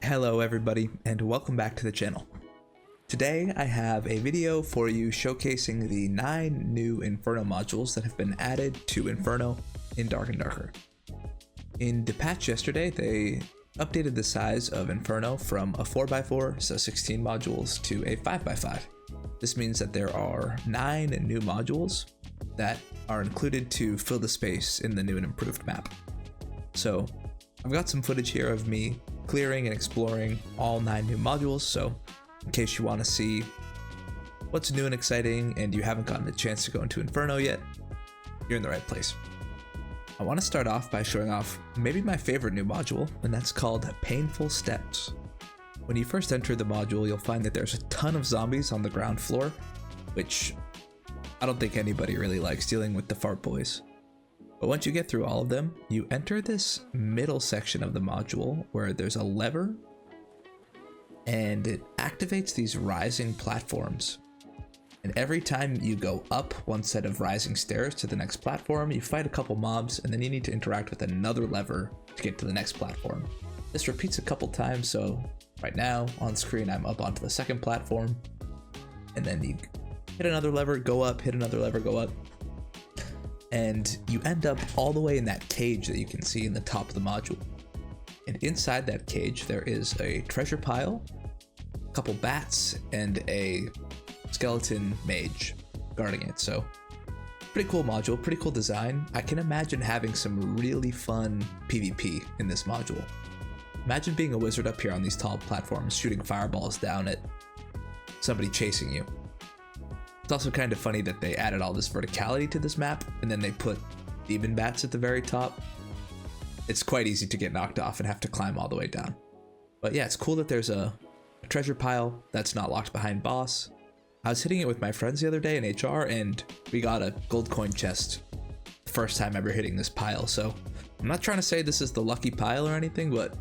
Hello everybody, and welcome back to the channel. Today I have a video for you showcasing the 9 new Inferno modules that have been added to Inferno in Dark and Darker. In the patch yesterday, they updated the size of Inferno from a 4x4, so 16 modules, to a 5x5. This means that there are 9 new modules that are included to fill the space in the new and improved map. So I've got some footage here of me clearing and exploring all 9 new modules, so in case you want to see what's new and exciting and you haven't gotten a chance to go into Inferno yet, you're in the right place. I want to start off by showing off maybe my favorite new module, and that's called Painful Steps. When you first enter the module, you'll find that there's a ton of zombies on the ground floor, which I don't think anybody really likes dealing with the fart boys. But once you get through all of them, you enter this middle section of the module where there's a lever and it activates these rising platforms. And every time you go up one set of rising stairs to the next platform, you fight a couple mobs and then you need to interact with another lever to get to the next platform. This repeats a couple times, so right now on screen I'm up onto the second platform, and then you hit another lever, go up, hit another lever, go up. And you end up all the way in that cage that you can see in the top of the module. And inside that cage there is a treasure pile, a couple bats, and a skeleton mage guarding it. So pretty cool module, pretty cool design. I can imagine having some really fun PvP in this module. Imagine being a wizard up here on these tall platforms shooting fireballs down at somebody chasing you. It's also kind of funny that they added all this verticality to this map, and then they put demon bats at the very top. It's quite easy to get knocked off and have to climb all the way down. But yeah, it's cool that there's a treasure pile that's not locked behind boss. I was hitting it with my friends the other day in HR, and we got a gold coin chest the first time ever hitting this pile. So I'm not trying to say this is the lucky pile or anything, but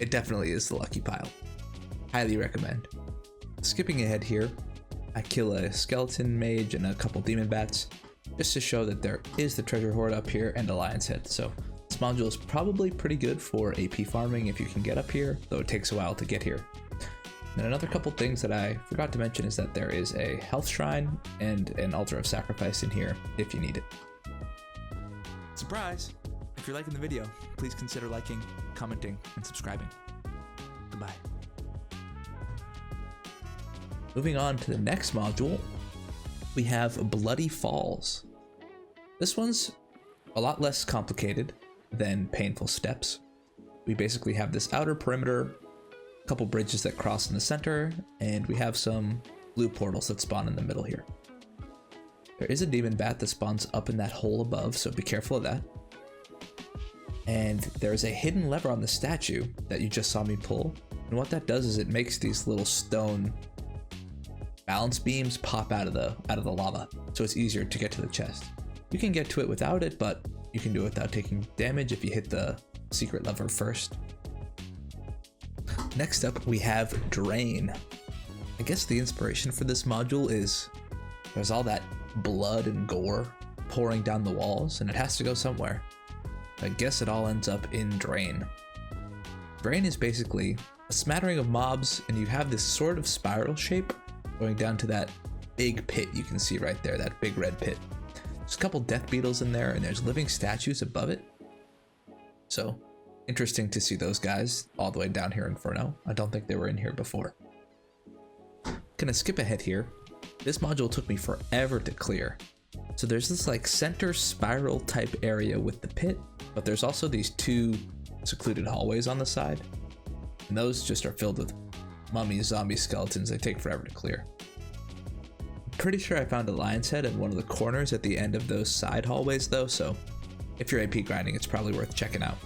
it definitely is the lucky pile. Highly recommend. Skipping ahead here, I kill a skeleton mage and a couple demon bats just to show that there is the treasure hoard up here and a lion's head. So this module is probably pretty good for AP farming if you can get up here, though it takes a while to get here. And another couple things that I forgot to mention is that there is a health shrine and an altar of sacrifice in here if you need it. Surprise! If you're liking the video, please consider liking, commenting, and subscribing. Goodbye. Moving on to the next module, we have Bloody Falls. This one's a lot less complicated than Painful Steps. We basically have this outer perimeter, a couple bridges that cross in the center, and we have some blue portals that spawn in the middle here. There is a demon bat that spawns up in that hole above, so be careful of that. And there's a hidden lever on the statue that you just saw me pull, and what that does is it makes these little stone balance beams pop out of the lava, so it's easier to get to the chest. You can get to it without it, but you can do it without taking damage if you hit the secret lever first. Next up we have Drain. I guess the inspiration for this module is there's all that blood and gore pouring down the walls, and it has to go somewhere. I guess it all ends up in Drain. Drain is basically a smattering of mobs, and you have this sort of spiral shape going down to that big pit you can see right there, that big red pit. There's a couple death beetles in there, and there's living statues above it. So interesting to see those guys all the way down here in Inferno. I don't think they were in here before. Gonna skip ahead here. This module took me forever to clear. So there's this like center spiral type area with the pit, but there's also these 2 secluded hallways on the side, and those just are filled with mummies, zombie skeletons. They take forever to clear. I'm pretty sure I found a lion's head in one of the corners at the end of those side hallways though, so if you're AP grinding, it's probably worth checking out.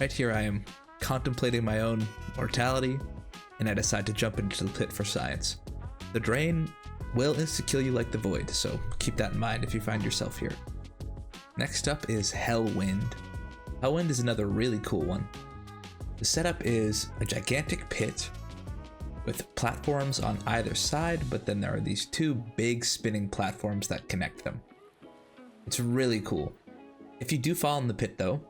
Right here I am contemplating my own mortality, and I decide to jump into the pit for science. The drain will insta-kill you like the void, so keep that in mind if you find yourself here. Next up is Hellwind. Hellwind is another really cool one. The setup is a gigantic pit with platforms on either side, but then there are these 2 big spinning platforms that connect them. It's really cool. If you do fall in the pit though,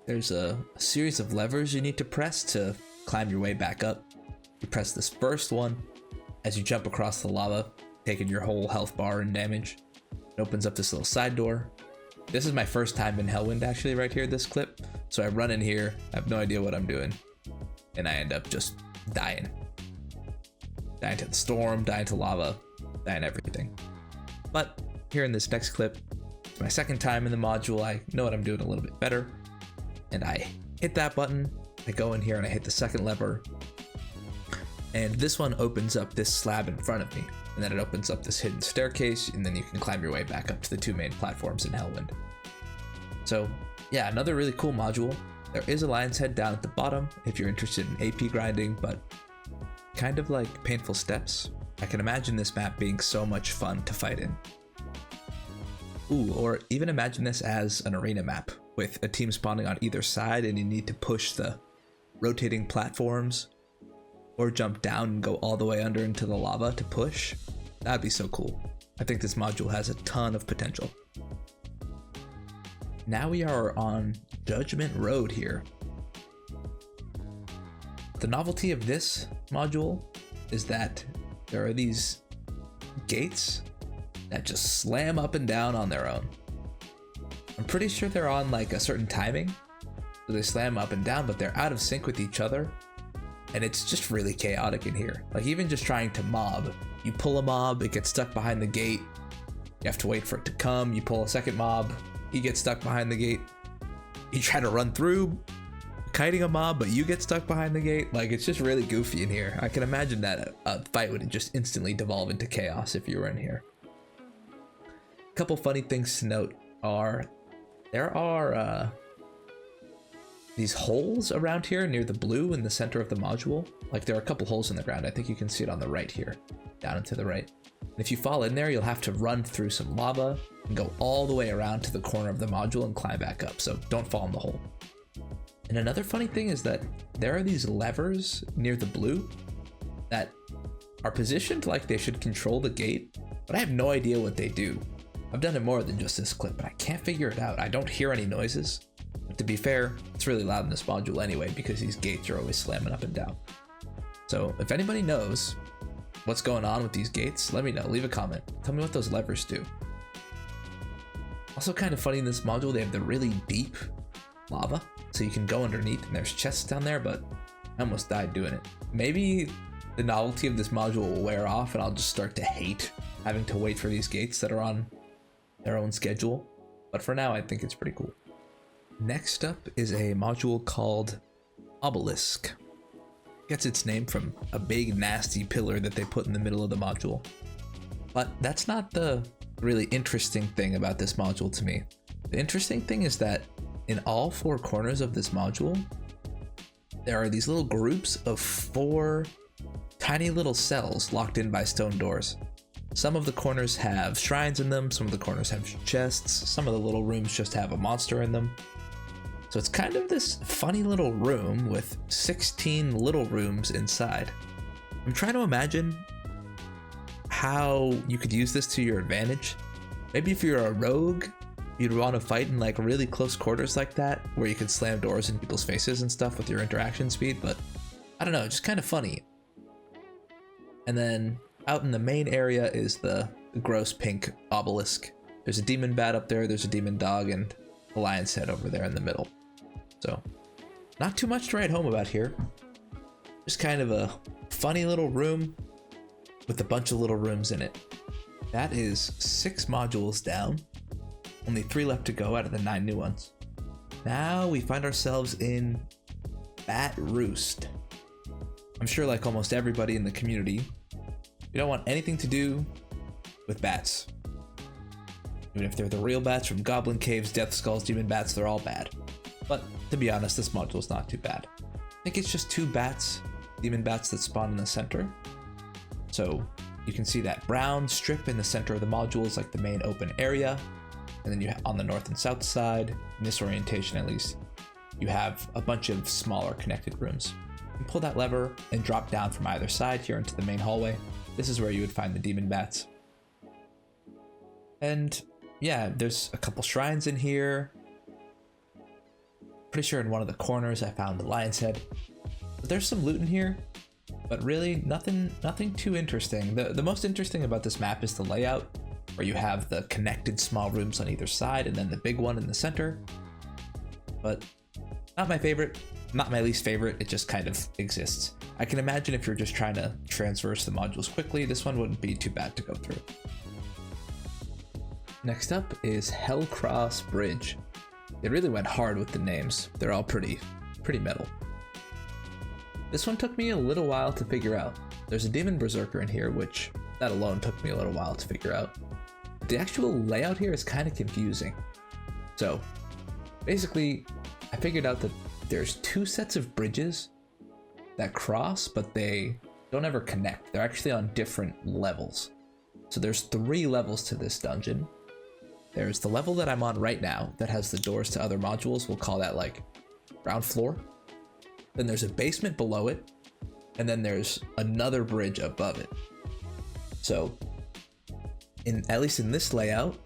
there's a series of levers you need to press to climb your way back up. You press this first one. As you jump across the lava, taking your whole health bar and damage, it opens up this little side door. This is my first time in Hellwind actually right here, this clip. So I run in here, I have no idea what I'm doing, and I end up just dying. Dying to the storm, dying to lava, dying everything. But here in this next clip, it's my second time in the module, I know what I'm doing a little bit better. And I hit that button, I go in here and I hit the second lever. And this one opens up this slab in front of me. And then it opens up this hidden staircase, and then you can climb your way back up to the two main platforms in Hellwind. So yeah, another really cool module. There is a lion's head down at the bottom if you're interested in AP grinding, but kind of like painful steps. I can imagine this map being so much fun to fight in. Ooh, or even imagine this as an arena map with a team spawning on either side and you need to push the rotating platforms or jump down and go all the way under into the lava to push. That'd be so cool. I think this module has a ton of potential. Now we are on Judgement Road here. The novelty of this module is that there are these gates that just slam up and down on their own. I'm pretty sure they're on like a certain timing, so they slam up and down, but they're out of sync with each other. And it's just really chaotic in here. Like even just trying to mob, you pull a mob, it gets stuck behind the gate. You have to wait for it to come. You pull a second mob, he gets stuck behind the gate. You try to run through, kiting a mob, but you get stuck behind the gate. Like it's just really goofy in here. I can imagine that a fight would just instantly devolve into chaos if you were in here. A couple funny things to note are there are these holes around here near the blue in the center of the module. Like there are a couple holes in the ground. I think you can see it on the right here, down and to the right. And if you fall in there, you'll have to run through some lava and go all the way around to the corner of the module and climb back up. So don't fall in the hole. And another funny thing is that there are these levers near the blue that are positioned like they should control the gate, but I have no idea what they do. I've done it more than just this clip, but I can't figure it out. I don't hear any noises. But to be fair, it's really loud in this module anyway because these gates are always slamming up and down. So if anybody knows what's going on with these gates, let me know. Leave a comment. Tell me what those levers do. Also kind of funny in this module, they have the really deep lava, so you can go underneath and there's chests down there, but I almost died doing it. Maybe the novelty of this module will wear off and I'll just start to hate having to wait for these gates that are on their own schedule. But for now, I think it's pretty cool. Next up is a module called Obelisk. It gets its name from a big nasty pillar that they put in the middle of the module. But that's not the really interesting thing about this module to me. The interesting thing is that in all four corners of this module, there are these little groups of 4 tiny little cells locked in by stone doors. Some of the corners have shrines in them, some of the corners have chests, some of the little rooms just have a monster in them. So it's kind of this funny little room with 16 little rooms inside. I'm trying to imagine how you could use this to your advantage. Maybe if you're a rogue, you'd want to fight in like really close quarters like that, where you could slam doors in people's faces and stuff with your interaction speed, but I don't know, just kind of funny. And then out in the main area is the gross pink obelisk. There's a demon bat up there, there's a demon dog, and a lion's head over there in the middle. So, not too much to write home about here. Just kind of a funny little room with a bunch of little rooms in it. That is 6 modules down. Only 3 left to go out of the 9 new ones. Now we find ourselves in Bat Roost. I'm sure like almost everybody in the community, you don't want anything to do with bats. Even if they're the real bats from Goblin Caves, Death Skulls, Demon Bats, they're all bad. But to be honest, this module is not too bad. I think it's just 2 bats, demon bats that spawn in the center. So you can see that brown strip in the center of the module is like the main open area. And then you have on the north and south side, in this orientation at least, you have a bunch of smaller connected rooms. You can pull that lever and drop down from either side here into the main hallway. This is where you would find the demon bats. And yeah, there's a couple shrines in here. Pretty sure in one of the corners I found the lion's head. There's some loot in here, but really nothing too interesting. The most interesting about this map is the layout, where you have the connected small rooms on either side and then the big one in the center. But not my favorite, not my least favorite, it just kind of exists. I can imagine if you're just trying to transverse the modules quickly, this one wouldn't be too bad to go through. Next up is Hellcross Bridge. They really went hard with the names. They're all pretty metal. This one took me a little while to figure out. There's a demon berserker in here, which that alone took me a little while to figure out. The actual layout here is kind of confusing. So basically, I figured out that there's two sets of bridges that cross, but they don't ever connect. They're actually on different levels. So there's 3 levels to this dungeon. There's the level that I'm on right now that has the doors to other modules. We'll call that like ground floor. Then there's a basement below it, and then there's another bridge above it. So at least in this layout,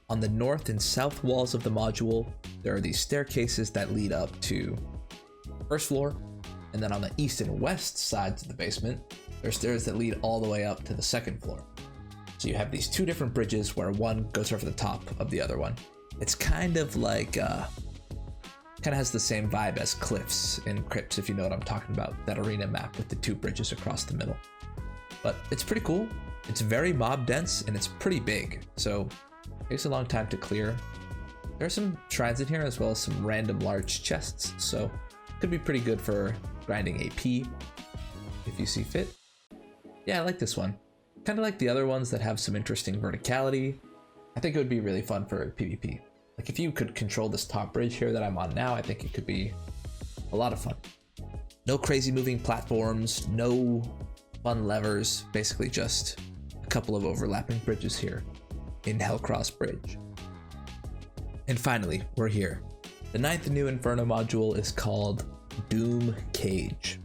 on the north and south walls of the module, there are these staircases that lead up to the first floor. And then on the east and west sides of the basement, there's stairs that lead all the way up to the second floor. So you have these 2 different bridges where one goes over the top of the other one. It's kind of like, kind of has the same vibe as Cliffs in Crypts, if you know what I'm talking about, that arena map with the 2 bridges across the middle. But it's pretty cool. It's very mob dense and it's pretty big, so it takes a long time to clear. There's some shrines in here as well as some random large chests, so could be pretty good for grinding AP if you see fit. Yeah, I like this one. Kind of like the other ones that have some interesting verticality. I think it would be really fun for PvP. Like if you could control this top bridge here that I'm on now, I think it could be a lot of fun. No crazy moving platforms, no fun levers, basically just a couple of overlapping bridges here in Hellcross Bridge. And finally, we're here. The 9th new Inferno module is called Doom Cage.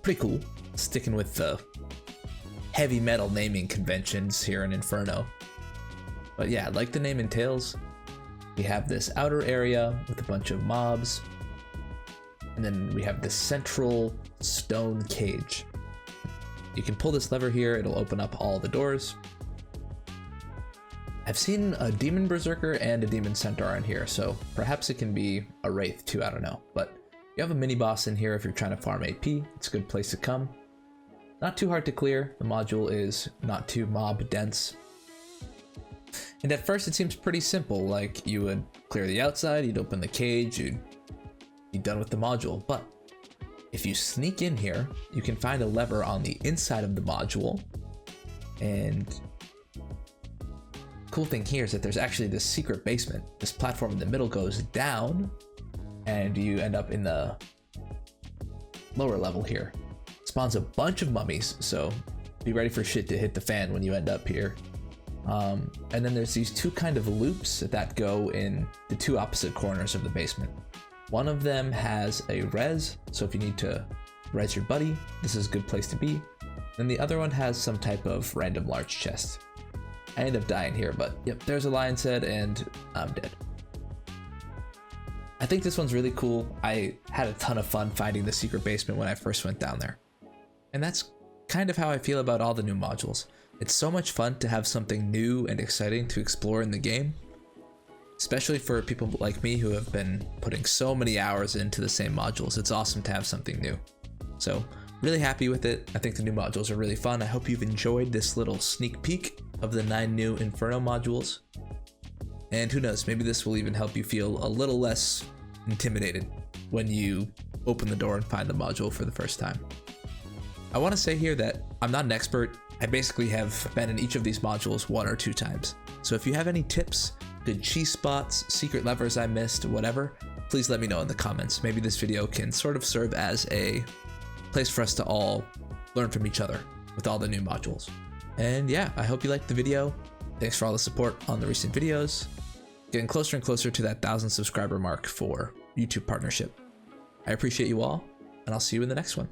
Pretty cool, sticking with the heavy metal naming conventions here in Inferno. But yeah, like the name entails, we have this outer area with a bunch of mobs, and then we have this central stone cage. You can pull this lever here, it'll open up all the doors. I've seen a demon berserker and a demon centaur in here, so perhaps it can be a wraith too, I don't know. But you have a mini boss in here if you're trying to farm AP, it's a good place to come. Not too hard to clear, the module is not too mob dense. And at first it seems pretty simple, like you would clear the outside, you'd open the cage, you'd be done with the module. But if you sneak in here, you can find a lever on the inside of the module. And cool thing here is that there's actually this secret basement. This platform in the middle goes down and you end up in the lower level here. Spawns a bunch of mummies, so be ready for shit to hit the fan when you end up here. And then there's these 2 kind of loops that go in the 2 opposite corners of the basement. One of them has a res, so if you need to res your buddy, this is a good place to be. Then the other one has some type of random large chest. I end up dying here, but yep, there's a lion's head and I'm dead. I think this one's really cool. I had a ton of fun finding the secret basement when I first went down there. And that's kind of how I feel about all the new modules. It's so much fun to have something new and exciting to explore in the game, especially for people like me who have been putting so many hours into the same modules. It's awesome to have something new. So really happy with it. I think the new modules are really fun. I hope you've enjoyed this little sneak peek of the 9 new Inferno modules. And who knows, maybe this will even help you feel a little less intimidated when you open the door and find the module for the first time. I want to say here that I'm not an expert. I basically have been in each of these modules 1 or 2 times. So if you have any tips, good cheese spots, secret levers I missed, whatever, please let me know in the comments. Maybe this video can sort of serve as a place for us to all learn from each other with all the new modules. And yeah, I hope you liked the video. Thanks for all the support on the recent videos. Getting closer and closer to that 1,000 subscriber mark for YouTube partnership. I appreciate you all, and I'll see you in the next one.